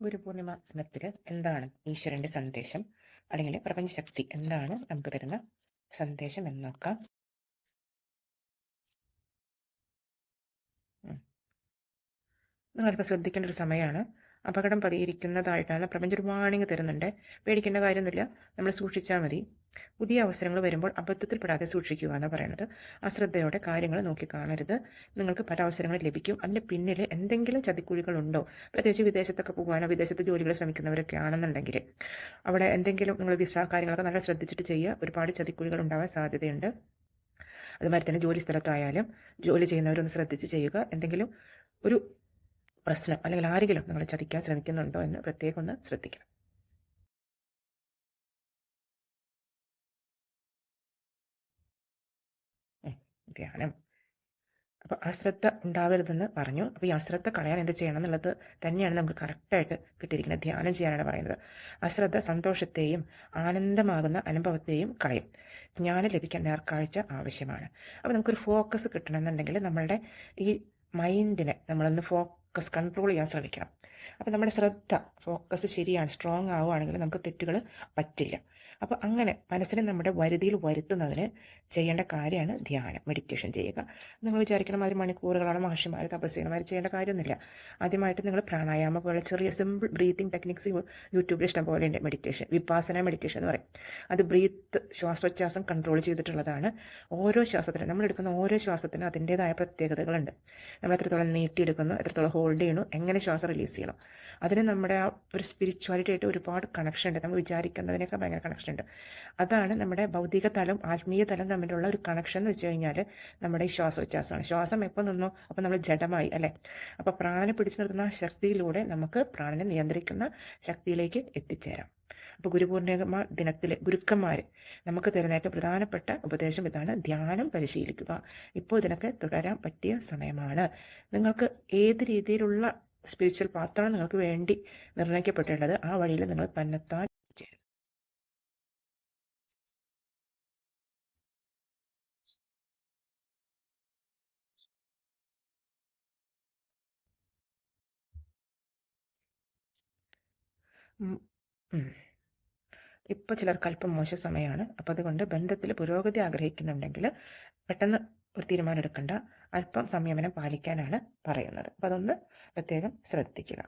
ഗുരുപൂർണിമ ദിനത്തിൽ എന്താണ് ഈശ്വരൻ്റെ സന്ദേശം അല്ലെങ്കിൽ പ്രപഞ്ചശക്തി എന്താണ് നമുക്ക് തരുന്ന സന്ദേശം എന്ന് നോക്കാം. നിങ്ങളിപ്പോൾ ശ്രദ്ധിക്കേണ്ട ഒരു സമയമാണ്. അപകടം പതിയിരിക്കുന്നതായിട്ടാണ് പ്രപഞ്ചം ഒരു വാണിംഗ് തരുന്നുണ്ട്. പേടിക്കേണ്ട കാര്യമൊന്നുമില്ല, നമ്മൾ സൂക്ഷിച്ചാൽ മതി. പുതിയ അവസരങ്ങൾ വരുമ്പോൾ അബദ്ധത്തിൽപ്പെടാതെ സൂക്ഷിക്കുക എന്ന് പറയുന്നത്. അശ്രദ്ധയോടെ കാര്യങ്ങൾ നോക്കിക്കാണരുത്. നിങ്ങൾക്ക് പല അവസരങ്ങളും ലഭിക്കും. അതിൻ്റെ പിന്നിൽ എന്തെങ്കിലും ചതിക്കുഴികളുണ്ടോ? പ്രത്യേകിച്ച് വിദേശത്തൊക്കെ പോകാനോ വിദേശത്ത് ജോലികൾ ശ്രമിക്കുന്നവരൊക്കെ ആണെന്നുണ്ടെങ്കിൽ അവിടെ എന്തെങ്കിലും നിങ്ങൾ വിസ കാര്യങ്ങളൊക്കെ നല്ല ശ്രദ്ധിച്ചിട്ട് ചെയ്യുക. ഒരുപാട് ചതിക്കുഴികൾ ഉണ്ടാവാൻ സാധ്യതയുണ്ട്. അതുമാതിരി തന്നെ ജോലി സ്ഥലത്തായാലും ജോലി ചെയ്യുന്നവരൊന്ന് ശ്രദ്ധിച്ച് ചെയ്യുക. എന്തെങ്കിലും ഒരു പ്രശ്നം അല്ലെങ്കിൽ ആരെങ്കിലും നിങ്ങൾ ചതിക്കാൻ ശ്രമിക്കുന്നുണ്ടോ എന്ന് പ്രത്യേകം ഒന്ന് ശ്രദ്ധിക്കണം. ധ്യാനം. അപ്പോൾ അശ്രദ്ധ ഉണ്ടാവരുതെന്ന് പറഞ്ഞു. അപ്പോൾ ഈ അശ്രദ്ധ കളയാൻ എന്ത് ചെയ്യണം എന്നുള്ളത് തന്നെയാണ് നമുക്ക് കറക്റ്റായിട്ട് കിട്ടിയിരിക്കുന്നത്. ധ്യാനം ചെയ്യാനാണ് പറയുന്നത്. അശ്രദ്ധ സന്തോഷത്തെയും ആനന്ദമാകുന്ന അനുഭവത്തെയും കളയും. ജ്ഞാനം ലഭിക്കാൻ നേർക്കാഴ്ച ആവശ്യമാണ്. അപ്പോൾ നമുക്കൊരു ഫോക്കസ് കിട്ടണമെന്നുണ്ടെങ്കിൽ നമ്മളുടെ ഈ മൈൻഡിനെ നമ്മളൊന്ന് കൺട്രോൾ ചെയ്യാൻ ശ്രമിക്കണം. അപ്പോൾ നമ്മുടെ ശ്രദ്ധ ഫോക്കസ് ശരിയാണ്, സ്ട്രോങ് ആവുകയാണെങ്കിൽ നമുക്ക് തെറ്റുകൾ പറ്റില്ല. അപ്പോൾ അങ്ങനെ മനസ്സിനെ നമ്മുടെ വരുതിയിൽ വരുത്തുന്നതിന് ചെയ്യേണ്ട കാര്യമാണ് ധ്യാനം, മെഡിറ്റേഷൻ ചെയ്യുക. നിങ്ങൾ വിചാരിക്കുന്ന മാതിരി മണിക്കൂറുകളാണ് മഹർഷിമാർ തപസ്യമാർ ചെയ്യേണ്ട കാര്യമൊന്നുമില്ല. ആദ്യമായിട്ട് നിങ്ങൾ പ്രാണായാമ പോലെ ചെറിയ സിമ്പിൾ ബ്രീത്തിങ് ടെക്നിക്സ് യൂട്യൂബിൽ ഇഷ്ടം പോലെ ഉണ്ട്. മെഡിറ്റേഷൻ, വിപാസന മെഡിറ്റേഷൻ എന്ന് പറയും. അത് ശ്വാസോച്ഛ്വാസം കൺട്രോൾ ചെയ്തിട്ടുള്ളതാണ്. ഓരോ ശ്വാസത്തിനും നമ്മളെടുക്കുന്ന ഓരോ ശ്വാസത്തിനും അതിൻ്റേതായ പ്രത്യേകതകളുണ്ട്. നമ്മൾ എത്രത്തോളം നീട്ടിയെടുക്കുന്നു, എത്രത്തോളം ഹോൾഡ് ചെയ്യണു, എങ്ങനെ ശ്വാസം റിലീസ് ചെയ്യണം, അതിന് നമ്മുടെ ആ ഒരു സ്പിരിച്വാലിറ്റി ആയിട്ട് ഒരുപാട് കണക്ഷൻ ഉണ്ട്. നമ്മൾ വിചാരിക്കുന്നതിനൊക്കെ ഭയങ്കര കണക്ഷൻ ഉണ്ട്. അതാണ് നമ്മുടെ ഭൗതിക തലം ആത്മീയ തലം തമ്മിലുള്ള ഒരു കണക്ഷൻ എന്ന് വെച്ച് കഴിഞ്ഞാൽ നമ്മുടെ ഈ ശ്വാസോച്ഛ്വാസമാണ്. ശ്വാസം എപ്പോൾ നിന്നോ അപ്പോൾ നമ്മൾ ജഡമായി അല്ലേ. അപ്പോൾ പ്രാണനെ പിടിച്ചു നിർത്തുന്ന ശക്തിയിലൂടെ നമുക്ക് പ്രാണനെ നിയന്ത്രിക്കുന്ന ശക്തിയിലേക്ക് എത്തിച്ചേരാം. അപ്പോൾ ഗുരുപൂർണിമ ദിനത്തിൽ ഗുരുക്കന്മാർ നമുക്ക് തരുന്ന ഏറ്റവും പ്രധാനപ്പെട്ട ഉപദേശം ഇതാണ്: ധ്യാനം പരിശീലിക്കുക. ഇപ്പോൾ ഇതിനൊക്കെ തുടരാൻ പറ്റിയ സമയമാണ്. നിങ്ങൾക്ക് ഏത് രീതിയിലുള്ള സ്പിരിച്വൽ പാത്താണ് നിങ്ങൾക്ക് വേണ്ടി നിർണ്ണയിക്കപ്പെട്ടിട്ടുള്ളത്, ആ വഴിയിൽ നിങ്ങൾ തന്നെത്താൻ ചേരും. ഇപ്പോൾ ചിലർക്ക് അല്പം മോശം സമയമാണ്. അപ്പോൾ അതുകൊണ്ട് ബന്ധത്തിൽ പുരോഗതി ആഗ്രഹിക്കുന്നുണ്ടെങ്കിൽ പെട്ടെന്ന് ഒരു തീരുമാനം എടുക്കേണ്ട, അല്പം സംയമനം പാലിക്കാനാണ് പറയുന്നത്. അപ്പോൾ അതൊന്ന് പ്രത്യേകം ശ്രദ്ധിക്കുക.